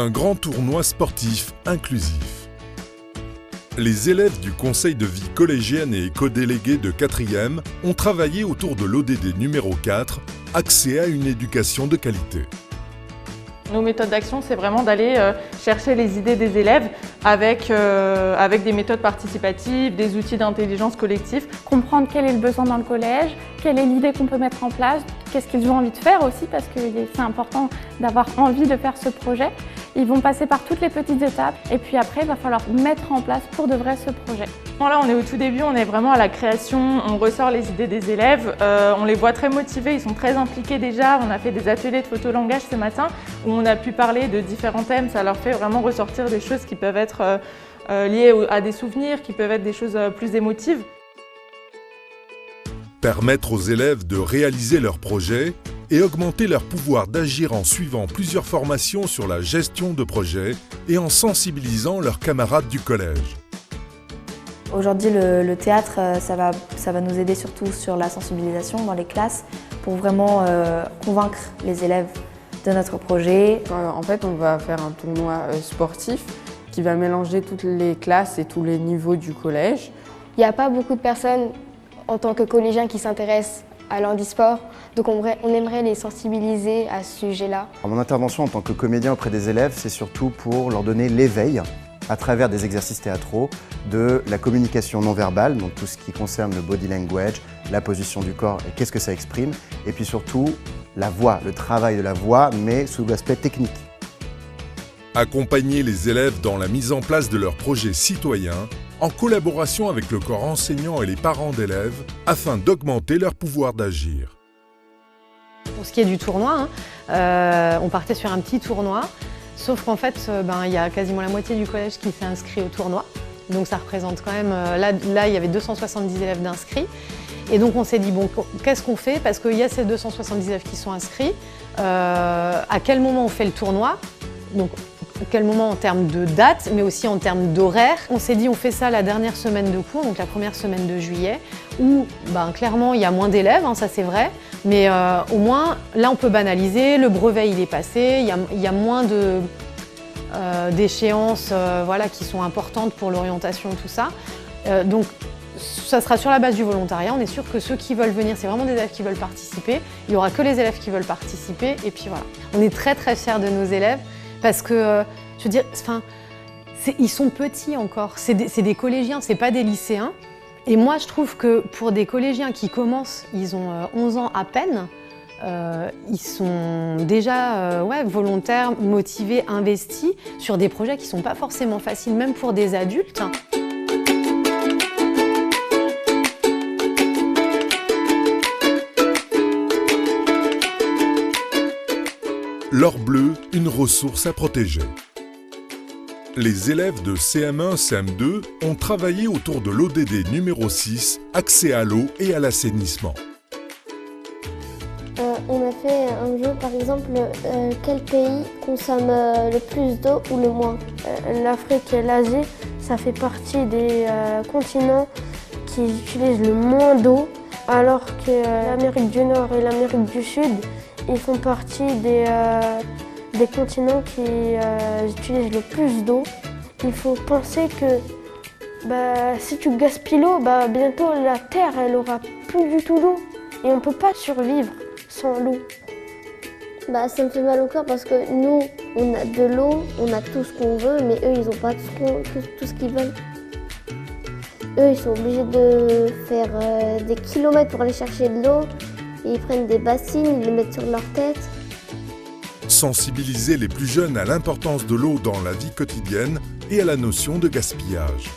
d'un grand tournoi sportif inclusif. Les élèves du conseil de vie collégienne et éco-délégués de 4e ont travaillé autour de l'ODD numéro 4, accès à une éducation de qualité. Nos méthodes d'action, c'est vraiment d'aller chercher les idées des élèves avec des méthodes participatives, des outils d'intelligence collective. Comprendre quel est le besoin dans le collège, quelle est l'idée qu'on peut mettre en place, qu'est-ce qu'ils ont envie de faire aussi, parce que c'est important d'avoir envie de faire ce projet. Ils vont passer par toutes les petites étapes et puis après, il va falloir mettre en place pour de vrai ce projet. Là, on est au tout début, on est vraiment à la création, on ressort les idées des élèves, on les voit très motivés, ils sont très impliqués déjà. On a fait des ateliers de photolangage ce matin où on a pu parler de différents thèmes, ça leur fait vraiment ressortir des choses qui peuvent être liées à des souvenirs, qui peuvent être des choses plus émotives. Permettre aux élèves de réaliser leurs projets et augmenter leur pouvoir d'agir en suivant plusieurs formations sur la gestion de projets et en sensibilisant leurs camarades du collège. Aujourd'hui, le théâtre, ça va nous aider surtout sur la sensibilisation dans les classes pour vraiment convaincre les élèves de notre projet. En fait, on va faire un tournoi sportif qui va mélanger toutes les classes et tous les niveaux du collège. Il n'y a pas beaucoup de personnes en tant que collégiens qui s'intéressent à l'handisport, donc on aimerait les sensibiliser à ce sujet-là. Mon intervention en tant que comédien auprès des élèves, c'est surtout pour leur donner l'éveil à travers des exercices théâtraux de la communication non verbale, donc tout ce qui concerne le body language, la position du corps et qu'est-ce que ça exprime, et puis surtout la voix, le travail de la voix, mais sous l'aspect technique. Accompagner les élèves dans la mise en place de leurs projets citoyens en collaboration avec le corps enseignant et les parents d'élèves afin d'augmenter leur pouvoir d'agir. Pour ce qui est du tournoi, on partait sur un petit tournoi, sauf qu'en fait, il y a quasiment la moitié du collège qui s'est inscrit au tournoi. Donc ça représente quand même, là il y avait 270 élèves d'inscrits. Et donc on s'est dit, bon, qu'est-ce qu'on fait? Parce qu'il y a ces 270 élèves qui sont inscrits, à quel moment on fait le tournoi? Donc, à quel moment en termes de date, mais aussi en termes d'horaire. On s'est dit on fait ça la dernière semaine de cours, donc la première semaine de juillet, où clairement il y a moins d'élèves, ça c'est vrai, mais au moins là on peut banaliser, le brevet il est passé, il y a moins d'échéances qui sont importantes pour l'orientation, tout ça. Donc ça sera sur la base du volontariat, on est sûr que ceux qui veulent venir, c'est vraiment des élèves qui veulent participer, il n'y aura que les élèves qui veulent participer, et puis voilà. On est très très fiers de nos élèves, parce que, je veux dire, ils sont petits encore, c'est des collégiens, c'est pas des lycéens. Et moi, je trouve que pour des collégiens qui commencent, ils ont 11 ans à peine, ils sont déjà volontaires, motivés, investis sur des projets qui sont pas forcément faciles, même pour des adultes. L'or bleu, une ressource à protéger. Les élèves de CM1, CM2 ont travaillé autour de l'ODD numéro 6, accès à l'eau et à l'assainissement. On a fait un jeu, par exemple, quel pays consomme le plus d'eau ou le moins? L'Afrique et l'Asie, ça fait partie des continents qui utilisent le moins d'eau, alors que l'Amérique du Nord et l'Amérique du Sud, ils font partie des continents qui utilisent le plus d'eau. Il faut penser que si tu gaspilles l'eau, bientôt la Terre elle aura plus du tout d'eau. Et on ne peut pas survivre sans l'eau. Ça me fait mal au cœur parce que nous, on a de l'eau, on a tout ce qu'on veut, mais eux, ils n'ont pas tout ce qu'ils veulent. Eux, ils sont obligés de faire des kilomètres pour aller chercher de l'eau. Ils prennent des bassines, ils les mettent sur leur tête. Sensibiliser les plus jeunes à l'importance de l'eau dans la vie quotidienne et à la notion de gaspillage.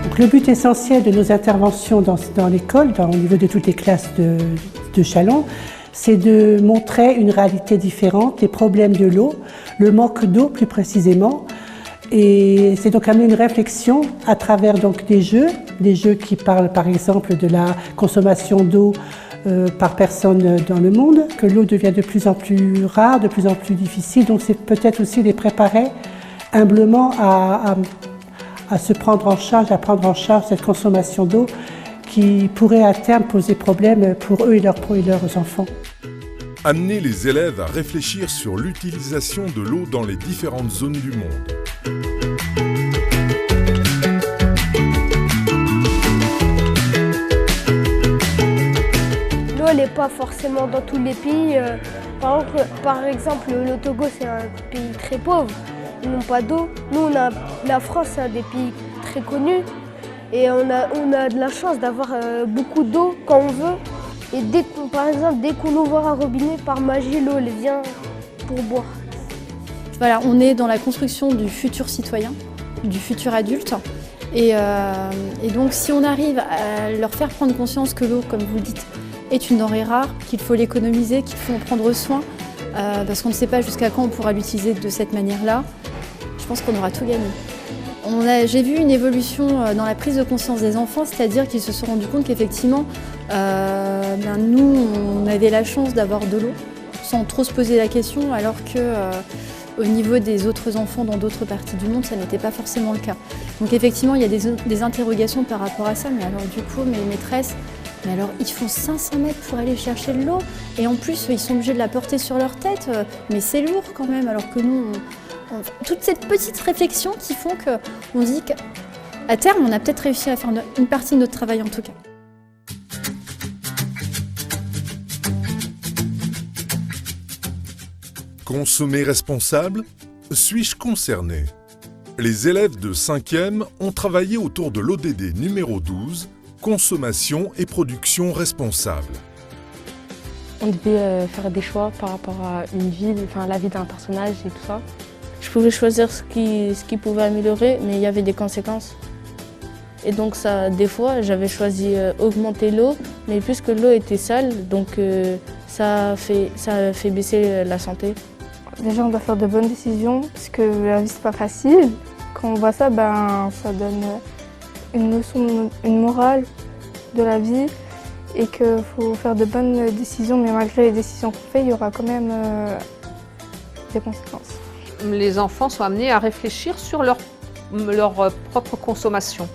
Donc, le but essentiel de nos interventions dans l'école, au niveau de toutes les classes de Châlons, c'est de montrer une réalité différente, les problèmes de l'eau, le manque d'eau plus précisément. Et c'est donc amener une réflexion à travers des jeux qui parlent par exemple de la consommation d'eau par personne dans le monde, que l'eau devient de plus en plus rare, de plus en plus difficile. Donc c'est peut-être aussi les préparer humblement à à se prendre en charge, à prendre en charge cette consommation d'eau qui pourrait à terme poser problème pour eux et leurs enfants. Amener les élèves à réfléchir sur l'utilisation de l'eau dans les différentes zones du monde. L'eau, elle n'est pas forcément dans tous les pays. Par exemple, le Togo, c'est un pays très pauvre. Ils n'ont pas d'eau. Nous, la France, c'est un des pays très connus. Et on a de la chance d'avoir beaucoup d'eau quand on veut. Et par exemple, dès qu'on ouvre un robinet, par magie, l'eau, elle vient pour boire. Voilà, on est dans la construction du futur citoyen, du futur adulte. Et donc, si on arrive à leur faire prendre conscience que l'eau, comme vous le dites, est une denrée rare, qu'il faut l'économiser, qu'il faut en prendre soin, parce qu'on ne sait pas jusqu'à quand on pourra l'utiliser de cette manière-là, je pense qu'on aura tout gagné. J'ai vu une évolution dans la prise de conscience des enfants, c'est-à-dire qu'ils se sont rendus compte qu'effectivement, nous, on avait la chance d'avoir de l'eau sans trop se poser la question, alors qu'au niveau des autres enfants dans d'autres parties du monde, ça n'était pas forcément le cas. Donc effectivement, il y a des interrogations par rapport à ça, mais alors du coup, mes maîtresses, ils font 500 mètres pour aller chercher de l'eau, et en plus, ils sont obligés de la porter sur leur tête, mais c'est lourd quand même, alors que nous, toutes ces petites réflexions qui font qu'on dit qu'à terme, on a peut-être réussi à faire une partie de notre travail en tout cas. Consommer responsable? Suis-je concerné? Les élèves de 5e ont travaillé autour de l'ODD numéro 12, consommation et production responsable. On devait faire des choix par rapport à une ville, la vie d'un personnage et tout ça. Je pouvais choisir ce qui pouvait améliorer, mais il y avait des conséquences. Et donc des fois, j'avais choisi augmenter l'eau, mais puisque l'eau était sale, donc ça a fait baisser la santé. Déjà, on doit faire de bonnes décisions, parce que la vie, c'est pas facile. Quand on voit ça, ça donne une leçon, une morale de la vie, et qu'il faut faire de bonnes décisions, mais malgré les décisions qu'on fait, il y aura quand même des conséquences. Les enfants sont amenés à réfléchir sur leur propre consommation.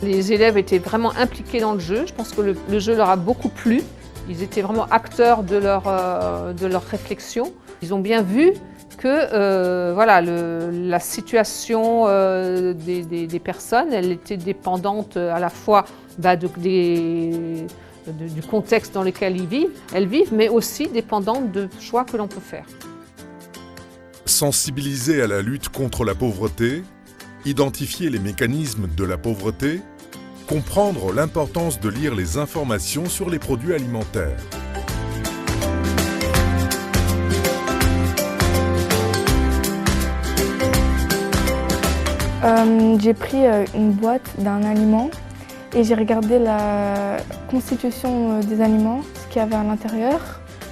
Les élèves étaient vraiment impliqués dans le jeu. Je pense que le jeu leur a beaucoup plu. Ils étaient vraiment acteurs de leur réflexion. Ils ont bien vu que la situation des personnes, elle était dépendante à la fois du contexte dans lequel elles vivent, mais aussi dépendante de choix que l'on peut faire. Sensibiliser à la lutte contre la pauvreté, identifier les mécanismes de la pauvreté, comprendre l'importance de lire les informations sur les produits alimentaires. J'ai pris une boîte d'un aliment et j'ai regardé la constitution des aliments, ce qu'il y avait à l'intérieur.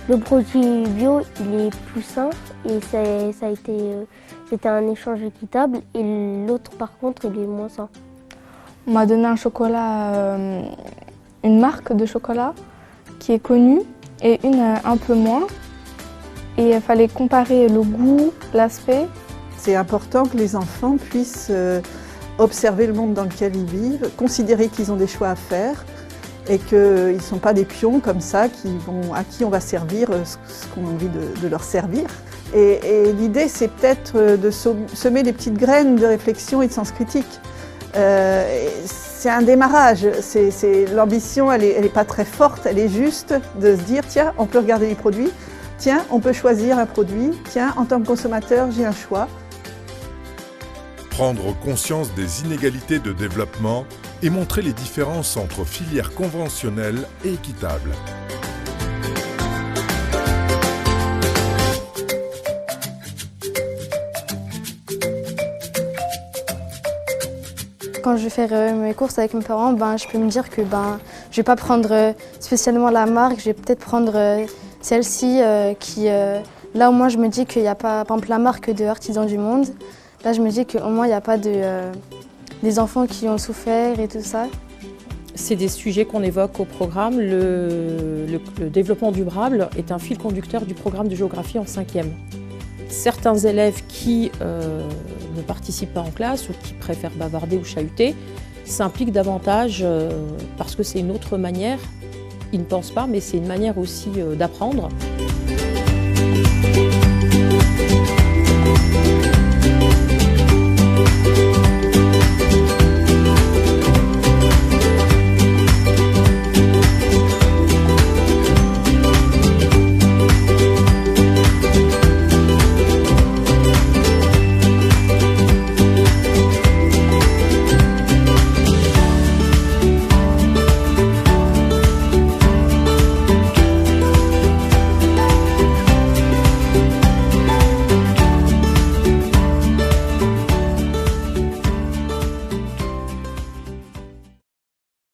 Le produit bio, il est plus sain et c'était un échange équitable, et l'autre par contre, il est moins sain. On m'a donné un chocolat, une marque de chocolat qui est connue et une un peu moins. Et il fallait comparer le goût, l'aspect. C'est important que les enfants puissent observer le monde dans lequel ils vivent, considérer qu'ils ont des choix à faire et qu'ils ne sont pas des pions comme ça à qui on va servir ce qu'on a envie de leur servir. Et l'idée, c'est peut-être de semer des petites graines de réflexion et de sens critique. C'est un démarrage, l'ambition, elle est pas très forte, elle est juste de se dire, tiens, on peut regarder les produits, tiens, on peut choisir un produit, tiens, en tant que consommateur, j'ai un choix. Prendre conscience des inégalités de développement et montrer les différences entre filières conventionnelles et équitables. Quand je vais faire mes courses avec mes parents, je peux me dire que je ne vais pas prendre spécialement la marque, je vais peut-être prendre celle-ci qui... là au moins je me dis qu'il n'y a pas, par exemple, la marque de Artisans du Monde. Là je me dis qu'au moins il n'y a pas des enfants qui ont souffert et tout ça. C'est des sujets qu'on évoque au programme. Le développement durable est un fil conducteur du programme de géographie en 5e. Certains élèves qui ne participent pas en classe ou qui préfèrent bavarder ou chahuter s'impliquent davantage parce que c'est une autre manière, ils ne pensent pas, mais c'est une manière aussi d'apprendre.